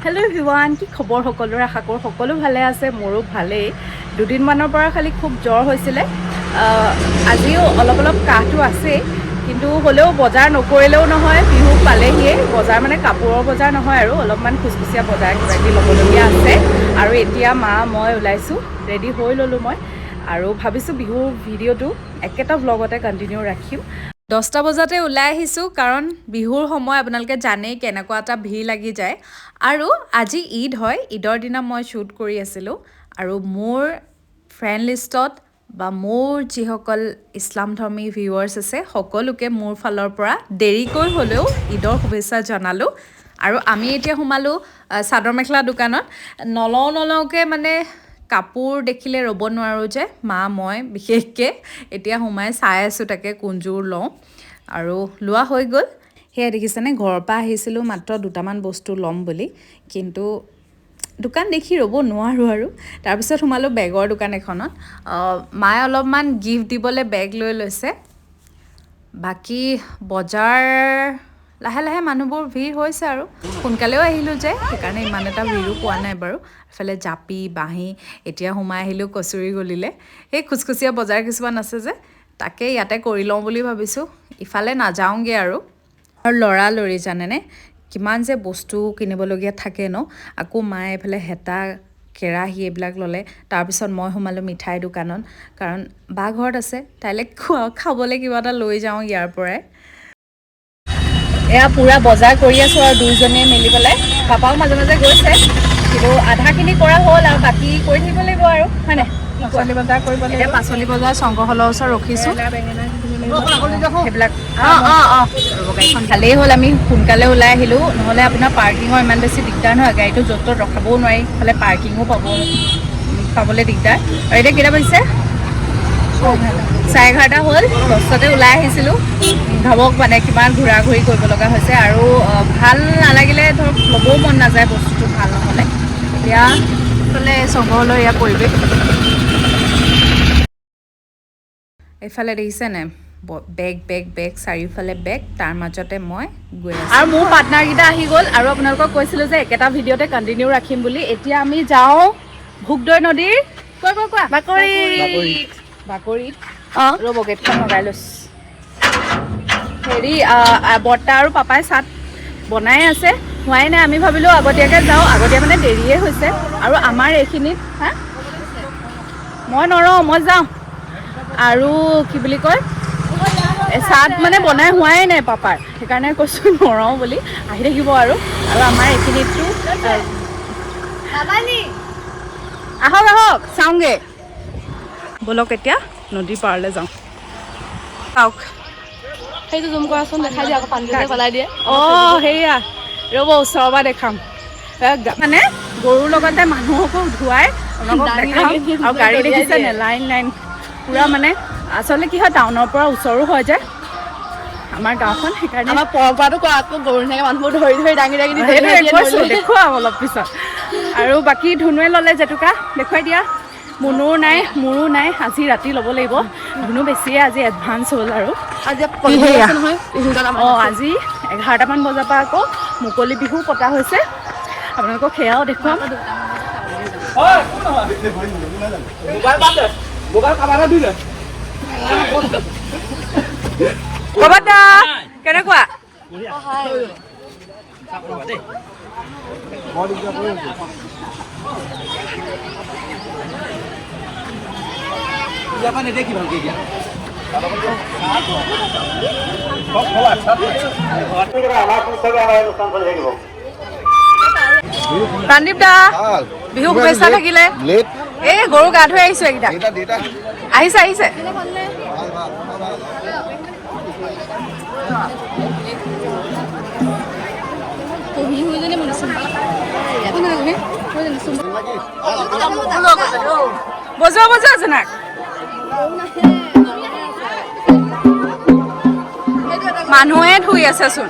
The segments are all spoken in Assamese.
হেল্ল' এভৰিৱান, কি খবৰ সকলোৰে? আশা কৰোঁ সকলো ভালে আছে, মোৰো ভালেই। দুদিনমানৰ পৰা খালি খুব জ্বৰ হৈছিলে, আজিও অলপ কাহটো আছেই, কিন্তু হ'লেও বজাৰ নকৰিলেও নহয়, বিহু পালেহিয়ে। বজাৰ মানে কাপোৰৰ বজাৰ নহয় আৰু অলপমান খুচখুচীয়া বজাৰ কিবাকিবি ল'বলগীয়া আছে। আৰু এতিয়া মা মই ওলাইছোঁ, ৰেডি হৈ ল'লোঁ মই, আৰু ভাবিছোঁ বিহুৰ ভিডিঅ'টো একেটা ভ্লগতে কণ্টিনিউ ৰাখিম। 10টা বজাতে ওলাই আহিছোঁ, কাৰণ বিহুৰ সময় আপোনালোকে জানেই কেনেকুৱা এটা ভিৰ লাগি যায়। আৰু আজি ঈদ হয়, ঈদৰ দিনা মই শ্বুট কৰি আছিলোঁ, আৰু মোৰ ফ্ৰেণ্ড লিষ্টত বা মোৰ যিসকল ইছলামধৰ্মী ভিউৱাৰ্ছ আছে সকলোকে মোৰ ফালৰ পৰা দেৰিকৈ হ'লেও ঈদৰ শুভেচ্ছা জনালোঁ। আৰু আমি এতিয়া সোমালোঁ চাদৰ মেখেলা দোকানত। নলওঁকৈ মানে কাপোৰ দেখিলে ৰ'ব নোৱাৰোঁ যে, মা মই বিশেষকৈ এতিয়া সোমাই চাই আছোঁ তাকে কোনযোৰ লওঁ, আৰু লোৱা হৈ গ'ল। সেয়া দেখিছেনে, ঘৰৰ পৰা আহিছিলোঁ মাত্ৰ দুটামান বস্তু ল'ম বুলি, কিন্তু দোকান দেখি ৰ'ব নোৱাৰোঁ। আৰু তাৰপিছত সোমালোঁ বেগৰ দোকান এখনত। মায়ে অলপমান গিফ্ট দিবলৈ বেগ লৈ লৈছে। বাকী বজাৰ লাহে লাহে মানুহবোৰ ভিৰ হৈছে, আৰু সোনকালেও আহিলোঁ যে সেইকাৰণে ইমান এটা ভিৰো পোৱা নাই বাৰু। এফালে জাপি বাঁহী, এতিয়া সোমাই আহিলোঁ কচুৰি গলিলে। সেই খুচখুচীয়া বজাৰ কিছুমান আছে যে, তাকে ইয়াতে কৰি লওঁ বুলি ভাবিছোঁ, ইফালে নাযাওঁগৈ আৰু লৰালৰি জানেনে কিমান যে বস্তু কিনিবলগীয়া থাকে ন। আকৌ মায়ে এইফালে হেতা কেৰাহী এইবিলাক ল'লে। তাৰপিছত মই সোমালোঁ মিঠাই দোকানত, কাৰণ বা ঘৰত আছে, তাইলৈ খাবলৈ কিবা এটা লৈ যাওঁ ইয়াৰ পৰাই। এয়া পূৰা বজাৰ কৰি আছোঁ আৰু দুইজনীয়ে মিলি পেলাই। পাপাও মাজে মাজে গৈছে, কিন্তু আধাখিনি কৰা হ'ল, আৰু বাকী কৰি থাকিব লাগিব আৰু, হয় নাই? পাচলি বজাৰ কৰিব লাগিব। এতিয়া পাচলি বজাৰ শংকৰহলৰ ওচৰত ৰখিছোঁ, সেইবিলাক গাড়ীখন ভালেই হ'ল আমি সোনকালে ওলাই আহিলোঁ, নহ'লে আপোনাৰ পাৰ্কিঙৰ ইমান বেছি দিগদাৰ নহয়, গাড়ীটো য'ত ত'ত ৰখাবও নোৱাৰি, ইফালে পাৰ্কিঙো পাবলৈ দিগদাৰ। আৰু এতিয়া কেইটা বাজিছে? 11:30 হ'ল। 10টাতে ওলাই আহিছিলোঁ, ভাবক মানে কিমান ঘূৰা ঘূৰি কৰিব লগা হৈছে, আৰু ভাল নালাগিলে ধৰক ল'বও মন নাযায় বস্তুটো ভাল নহ'লে। এতিয়া এইফালে শংকৰহলৰ ইয়াৰ পৰিৱেশ, এইফালে দেখিছেনে বেগ বেগ বেগ, চাৰিওফালে বেগ, তাৰ মাজতে মই গৈ আছোঁ। আৰু মোৰ পাৰ্টনাৰকেইটা আহি গ'ল, আৰু আপোনালোকক কৈছিলোঁ যে একেটা ভিডিঅ'তে কণ্টিনিউ ৰাখিম বুলি। এতিয়া আমি যাওঁ ভোগদৈ নদীৰ বাকৰিত। ৰ'ব গেটখন লগাই লৈছোঁ। হেৰি বৰ্তা আৰু পাপাই চাট বনাই আছে, হোৱাই নাই। আমি ভাবিলোঁ আগতীয়াকৈ যাওঁ, আগতীয়া মানে দেৰিয়ে হৈছে। আৰু আমাৰ এইখিনিত মই নৰওঁ, মই যাওঁ। আৰু কি বুলি কয়, চাট মানে বনাই হোৱাই নাই পাপাৰ, সেইকাৰণে কৈছোঁ নৰওঁ বুলি, আহি থাকিব। আৰু আমাৰ এইখিনিততো আহক আহক চাওঁগৈ, ব'লক এতিয়া নদীৰ পাৰলৈ যাওঁ। চাওক সেইটো জুম কৰাচোন, দেখাই দিয়ে আকৌ পানীটো পেলাই দিয়ে। সেয়া ৰ'ব ওচৰৰ পৰা দেখাম। মানে গৰুৰ লগতে মানুহকো ধুৱাই আপোনালোকক দেখাম। আৰু গাড়ী দেখিছেনে, লাইন লাইন পূৰা। মানে আচলতে কি হয়, টাউনৰ পৰা ওচৰো হয় যে আমাৰ গাঁওখন, সেইকাৰণে আমাৰ পৰম্পৰাটো কোৱা, আকৌ গৰু নিচিনাকে মানুহবোৰ ধৰি দাঙি দেখুৱাম অলপ পিছত। আৰু বাকী ধুনুৱে ল'লে জেতুকা, দেখুৱাই দিয়া। মুনুৰ নাই, মোৰো নাই, আজি ৰাতি ল'ব লাগিব। ধুনু বেছিয়ে আজি এডভান্স হ'ল। আৰু আজি 11টামান বজাৰ পৰা আকৌ মুকলি বিহু পতা হৈছে, আপোনালোকক সেয়াও দেখুৱাম। কেনেকুৱা? প্ৰাণদীপ দা, বিহু শুভেচ্ছা থাকিলে। এই গৰু গা ধুই আহিছোঁ, এইকেইটা আহিছে আহিছে। বজোৱা জনাক, মানুহে ধুই আছেচোন।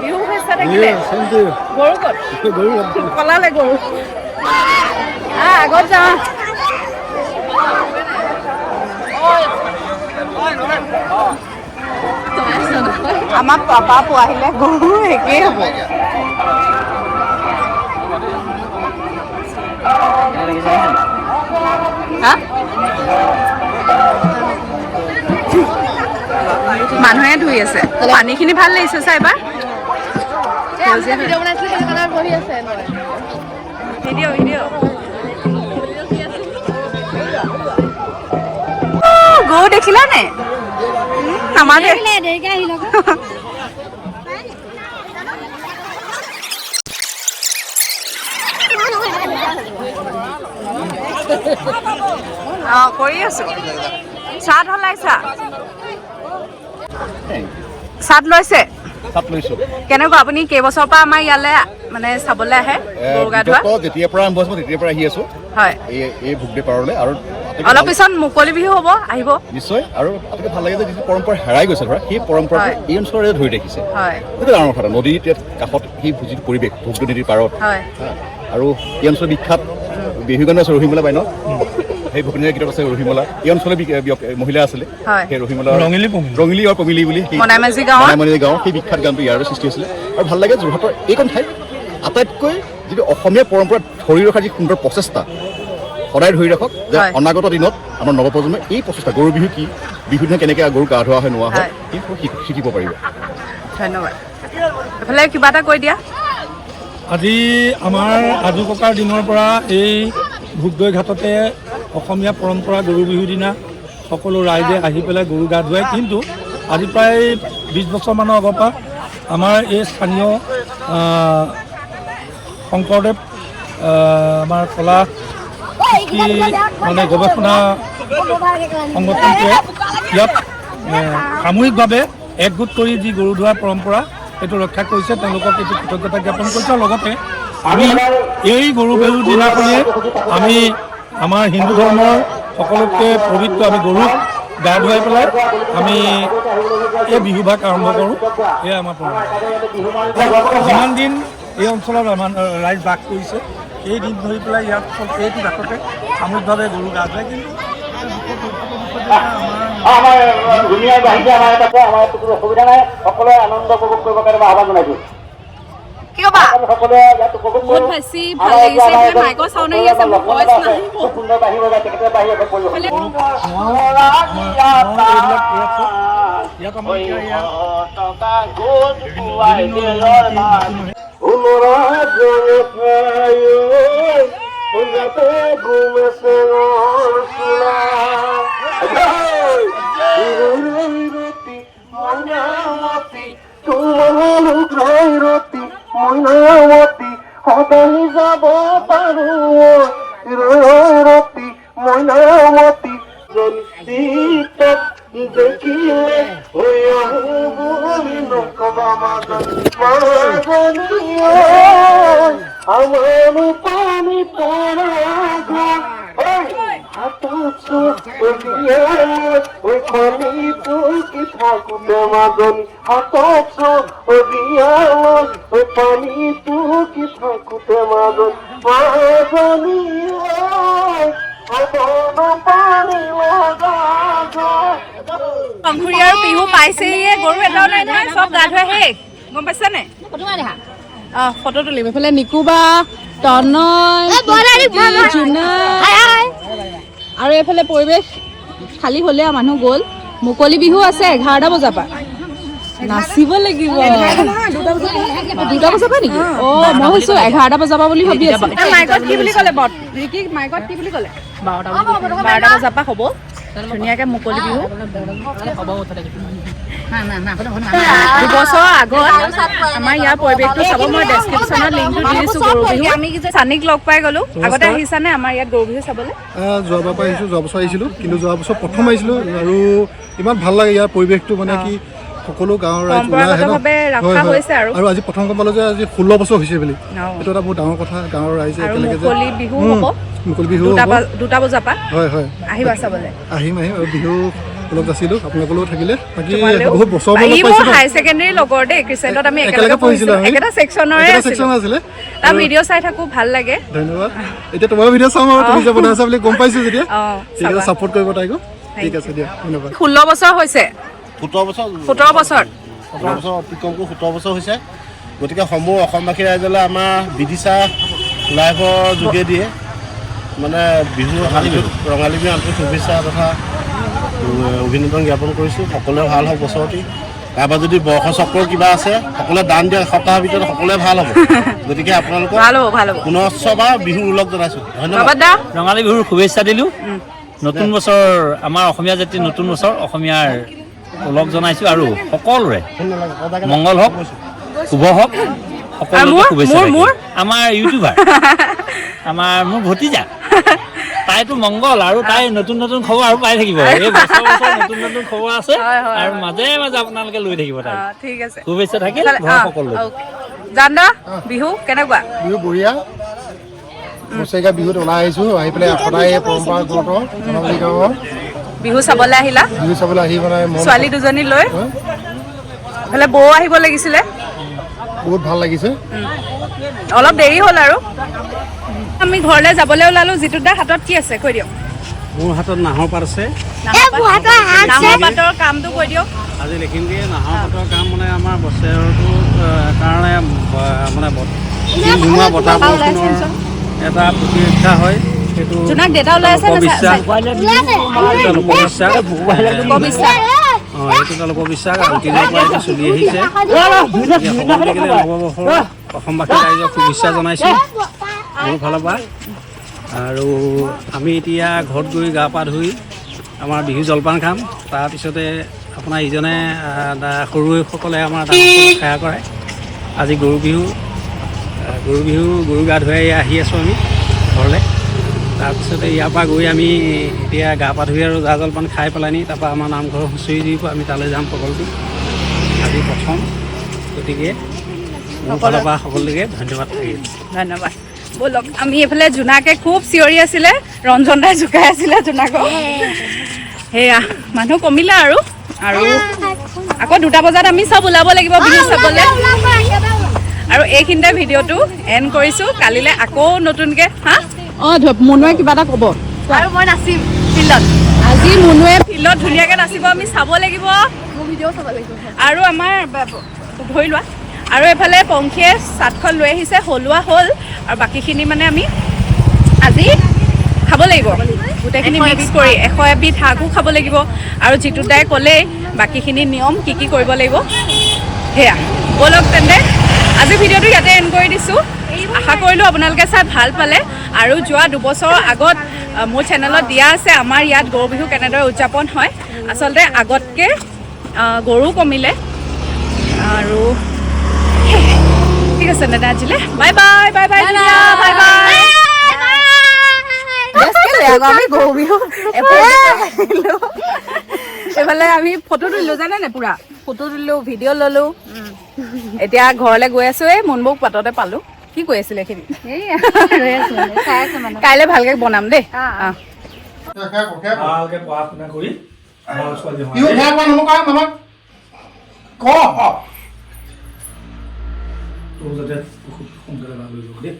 বিহু শুভেচ্ছা থাকিলে। গৰু ক'ত? পলালে গৰু। আগত যাওঁ। আমাৰ পাপা পোৱাহিলে গৰু একেই হ'ব। হা মানুহে ধুই আছে। পানীখিনি ভাল লাগিছে চাই এবাৰ। ভিডিঅ' বনাইছিলো সেইকাৰণে বহি আছে ভিডিঅ' গৰু দেখিলা নে? আমাৰ দেৰিকে আহিল কৰি আছো। চাট হলাইছা? চাট লৈছে? কেনেকুৱা আপুনি কেইবছৰৰ পৰা আমাৰ ইয়ালৈ মানে চাবলৈ আহে গৰু গা ধোৱা? যেতিয়াৰ পৰা আৰম্ভ হৈছিল তেতিয়াৰ পৰা আহি আছো। হয়, এই ভোগদে পাৰলৈ আৰু অলপ পিছত মুকলি বিহু হ'ব, আহিব নিশ্চয়। আৰু আটাইতকৈ ভাল লাগে যে যিটো পৰম্পৰা হেৰাই গৈছে ধৰা সেই পৰম্পৰাটো এই অঞ্চলৰে ধৰি ৰাখিছে। সেইটো ডাঙৰ কথা। নদীৰ কাষত সেই যিটো পৰিৱেশ ভোগদৈ নদীৰ পাৰত আৰু এই অঞ্চলৰ বিখ্যাত বিহু গানো আছে ৰহিমলা বাই ন, সেই ভূপেন্দ্ৰ গীতত আছে ৰহিমলা। এই অঞ্চলৰ মহিলা আছিলে সেই ৰহিমলা ৰঙিলী আৰু পমিলি বুলি মনামাঝি গাঁও সেই বিখ্যাত গানটো ইয়াৰ সৃষ্টি হৈছিলে। আৰু ভাল লাগে যোৰহাটৰ এইখন ঠাইত আটাইতকৈ যিটো অসমীয়া পৰম্পৰা ধৰি ৰখাৰ যি সুন্দৰ প্ৰচেষ্টা সদায় ধৰি ৰাখক যে অনাগত দিনত আমাৰ নৱপ্ৰজন্মই এই প্ৰচেষ্টা গৰু বিহু কি, বিহু দিনা কেনেকৈ গৰু গা ধোৱা হয় নোৱা হয় সেইবোৰ শিকিব পাৰিব। ধন্যবাদ। এইফালে কিবা এটা কৈ দিয়া। আজি আমাৰ আজু ককাৰ দিনৰ পৰা এই ভোগদৈ ঘাটতে অসমীয়া পৰম্পৰা গৰু বিহুৰ দিনা সকলো ৰাইজে আহি পেলাই গৰু গা ধুৱায়। কিন্তু আজি প্ৰায় 20 বছৰমানৰ আগৰ পৰা আমাৰ এই স্থানীয় শংকৰদেৱ আমাৰ কলা মানে গৱেষণা সংগঠনটোৱে ইয়াত সামূহিকভাৱে একগোট কৰি যি গৰু ধোৱাৰ পৰম্পৰা এইটো ৰক্ষা কৰিছে। তেওঁলোকক এইটো কৃতজ্ঞতা জ্ঞাপন কৰিছে। লগতে আমি এই গৰু বিহুৰ দিনাখনিয়ে আমি আমাৰ হিন্দু ধৰ্মৰ সকলোতকৈ পবিত্ৰ আমি গৰুক গা ধুৱাই পেলাই আমি এই বিহুভাগ আৰম্ভ কৰোঁ। এয়া আমাৰ পৰম্পৰা। যিমান দিন এই অঞ্চলত আমাৰ ৰাইজ বাস কৰিছে সেই দিন ধৰি পেলাই ইয়াত এইটো ঘাটতে সামূহিকভাৱে গৰু গা ধুৱায়। কিন্তু ধুনীয়া বাহিনী আমাৰ ইয়াত আছে, আমাৰ ইয়াত কোনো অসুবিধা নাই। সকলোৱে আনন্দ উপভোগ কৰিব কাৰণে মই আহ্বান জনাইছো। সকলোৱে ইয়াত উপভোগ কৰোঁ। সুন্দৰ বাহিৰ বজায় তেখেতে বাহিৰ মইনামতি সদায় যাব পাৰো ৰতি মইনামতি দেখিলে হৈ আহি নকবা আমাৰ পানী পৰা থাকোতে মাজনী হাতত পানীটো কি থাকোতে মাজনী শংকুৰীয়াৰ বিহু পাইছেহিয়ে, গৰু এটাও নাই নহয়, চব গা ধোৱা শেষ। গম পাইছা নে? ফটো তুলিম। এইফালে নিকুবা, তনয়, আৰু এইফালে পৰিৱেশ খালী হ'লে মানুহ গ'ল। মুকলি বিহু আছে 11টা বজাৰ পৰা। নাচিব লাগিব। 2টা বজাৰ পৰা নেকি? মই ভাবিছো 11টা বজাৰ পৰা বুলি ভাবি আছো। মাইকত কি বুলি ক'লে? মাইকত কি বুলি ক'লে? 12টা বজাৰ পৰা হ'ব ধুনীয়াকে মুকলি বিহু। 2 বছৰ আগত আমাৰ ইয়াৰ পৰিৱেশটো চাব। মই ডেছক্ৰিপশ্যনত লিংকটো দি দিছোঁ। গৰু বিহু আমি চানিক লগ পাই গ'লো। আগতে আহিছানে আমাৰ ইয়াত গৰু বিহু চাবলৈ? যোৱাবাৰ পৰা আহিছোঁ, যোৱা বছৰ আহিছিলোঁ। কিন্তু যোৱা বছৰ প্ৰথম আহিছিলোঁ আৰু ইমান ভাল লাগে ইয়াৰ পৰিৱেশটো। মানে কি সকলো গাঁৱৰ ৰাইজ পৰম্পৰাগতভাৱে ৰখা হৈছে আৰু আজি প্ৰথম গম পালোঁ যে আজি 16 বছৰ হৈছে বুলি। এইটো এটা বহুত ডাঙৰ কথা। গাঁৱৰ ৰাইজে একেলগে মুকলি বিহু হ'ব। মুকলি বিহু 2টা বজাৰ পৰা। হয় আহিবা চাবলৈ। আহিম আৰু বিহু লগ আছিলোঁ, আপোনালোকলৈও থাকিলে। বাকী বহুত বছৰ মূৰত পাইছোঁ। হাই ছেকেণ্ডেৰী লগৰ দেই, ক্ৰিচেণ্টত আমি একেলগে পঢ়িছিলোঁ। একেটা ছেকশ্যনৰে আছিলে। তাৰ ভিডিঅ' চাই থাকোঁ, ভাল লাগে। ধন্যবাদ। এতিয়া তোমাৰ ভিডিঅ' চাম আৰু তুমি যে বনাইছা বুলি গম পাইছোঁ যেতিয়া। ঠিক আছে, ছাপোৰ্ট কৰিব তাইকো। ঠিক আছে দিয়া, ধন্যবাদ। 16 বছৰ হৈছে। 17 বছৰ। 17 বছৰ 17 বছৰ অতি কমকৈ 17 বছৰ হৈছে গতিকে সমূহ অসমবাসী ৰাইজলৈ আমাৰ বিদিশা লাইভৰ যোগেদিয়ে মানে বিহু ৰঙালী বিহু আন্তৰিক শুভেচ্ছা তথা অভিনন্দন জ্ঞাপন কৰিছোঁ সকলোৱে ভাল হওক বছৰটি কাৰোবাৰ যদি বৰ্ষচক্ৰৰ কিবা আছে সকলোৱে দান দিয়া এসপ্তাহৰ ভিতৰত সকলোৱে ভাল হ'ব গতিকে আপোনালোকক পুনশ্চ বা বিহুৰ ওলগ জনাইছোঁ ধন্যবাদ ৰঙালী বিহুৰ শুভেচ্ছা দিলোঁ নতুন বছৰ আমাৰ অসমীয়া জাতিৰ নতুন বছৰ অসমীয়াৰ ওলগ জনাইছোঁ আৰু সকলোৰে মংগল হওক শুভ হওক সকলোকে শুভেচ্ছা আমাৰ ইউটিউবাৰ আমাৰ মোৰ ভতিজা তাইতো মংগল আৰু তাই নতুন নতুন খবৰ আৰু পাই থাকিব এই বছৰ বছৰ নতুন নতুন খবৰ আছে আৰু মাজে মাজে আপোনালোকে লৈ থাকিব তাই ঠিক আছে শুভেচ্ছা থাকিল সকলো জান বিহু কেনেকুৱা বিহু বঢ়িয়া বছৰেকীয়া বিহুত ওলাই আহিছোঁ আহি পেলাই সদায় পৰম্পৰাগত ধৰ্মী গাঁৱৰ বিহু চাবলৈ আহিলা বিহু চাবলৈ আহি পেলাই ছোৱালী দুজনী লৈ এইফালে বৌ আহিব লাগিছিলে বহুত ভাল লাগিছে অলপ দেৰি হ'ল আৰু আমি ঘৰলৈ যাবলৈ ওলালোঁ জিতুৰ দাৰ হাতত কি আছে কৈ দিয়ক মোৰ হাতত নাহৰ পাত আছে নাহৰ পাতৰ কামটো কৈ দিয়ক আজি লিখিম দিয়ে নাহৰ পাতৰ কাম মানে আমাৰ বছৰটোৰ কাৰণে মানে ধুমুহা বতাহ বৰষুণৰ এটা প্ৰতিৰক্ষা হয় সেইটো জোনাক দেউতা ওলাই আছে এইটো এটা লোকবিশ্বাস আগতীয়াৰ পৰা এইটো চলি আহিছে নৱবৰ্ষৰ অসমবাসী ৰাইজক শুভেচ্ছা জনাইছোঁ মোৰ ফালৰ পৰা আৰু আমি এতিয়া ঘৰত গৈ গা পা ধুই আমাৰ বিহু জলপান খাম তাৰপিছতে আপোনাৰ ইজনে সৰুসকলে আমাৰ ডাঙৰসকলক সেৱা কৰে আজি গৰু বিহু গৰু গা ধুৱাই আহি আছোঁ আমি ঘৰলৈ তাৰপিছতে ইয়াৰ পৰা গৈ আমি এতিয়া গা পা ধুই আৰু জা জলপান খাই পেলাইনি তাৰপৰা আমাৰ নামঘৰৰ হুঁচৰি দিব আমি তালৈ যাম সকলোটো আজি প্ৰথম গতিকে মোৰ ফালৰ পৰা সকলোকে ধন্যবাদ থাকিল ধন্যবাদ ব'লক আমি এইফালে জোনাকে খুব চিঞৰি আছিলে ৰঞ্জন দাই জোকাই আছিলে জোনাকক সেয়া মানুহ কমিলে আৰু আকৌ 2টা বজাত আমি চব ওলাব লাগিব বিহু চাবলৈ আৰু এইখিনিতে ভিডিঅ'টো এণ্ড কৰিছোঁ কালিলৈ আকৌ নতুনকৈ মুনুৱে কিবা এটা ক'ব আৰু মই নাচিম ফিল্ডত আজি মুনুৱে ফিল্ডত ধুনীয়াকৈ নাচিব আমি চাব লাগিব ভিডিঅ' চাব লাগিব আৰু আমাৰ ধৰি লোৱা আৰু এইফালে পংখীয়ে চাটখন লৈ আহিছে হলোৱা হ'ল আৰু বাকীখিনি মানে আমি আজি খাব লাগিব গোটেইখিনি মিক্স কৰি 100 এবিধ শাকো খাব লাগিব আৰু জিতু দাই ক'লেই বাকীখিনি নিয়ম কি কৰিব লাগিব সেয়া ব'লক তেন্তে আজি ভিডিঅ'টো ইয়াতে এণ্ড কৰি দিছোঁ আশা কৰিলোঁ আপোনালোকে চাই ভাল পালে আৰু যোৱা 2 বছৰৰ আগত মোৰ চেনেলত দিয়া আছে আমাৰ ইয়াত গৰু বিহু কেনেদৰে উদযাপন হয় আচলতে আগতকৈ গৰু কমিলে আৰু ঠিক আছে দাদা আজিলৈ bye bye bye bye bye bye আমি গৰু বিহু এইফালে আমি ফটো তুলিলোঁ জানে নে পুৰা ফটো তুলিলোঁ ভিডিঅ' ল'লোঁ এতিয়া ঘৰলৈ গৈ আছোঁ এই মুনবৌক পাততে পালোঁ কি কৈ আছিলে এইখিনি কাইলৈ ভালকৈ বনাম দেই ভালকৈ পঢ়া শুনা কৰি তোৰ যাতে খুব সোনকালে ভাল হৈ যাব দেই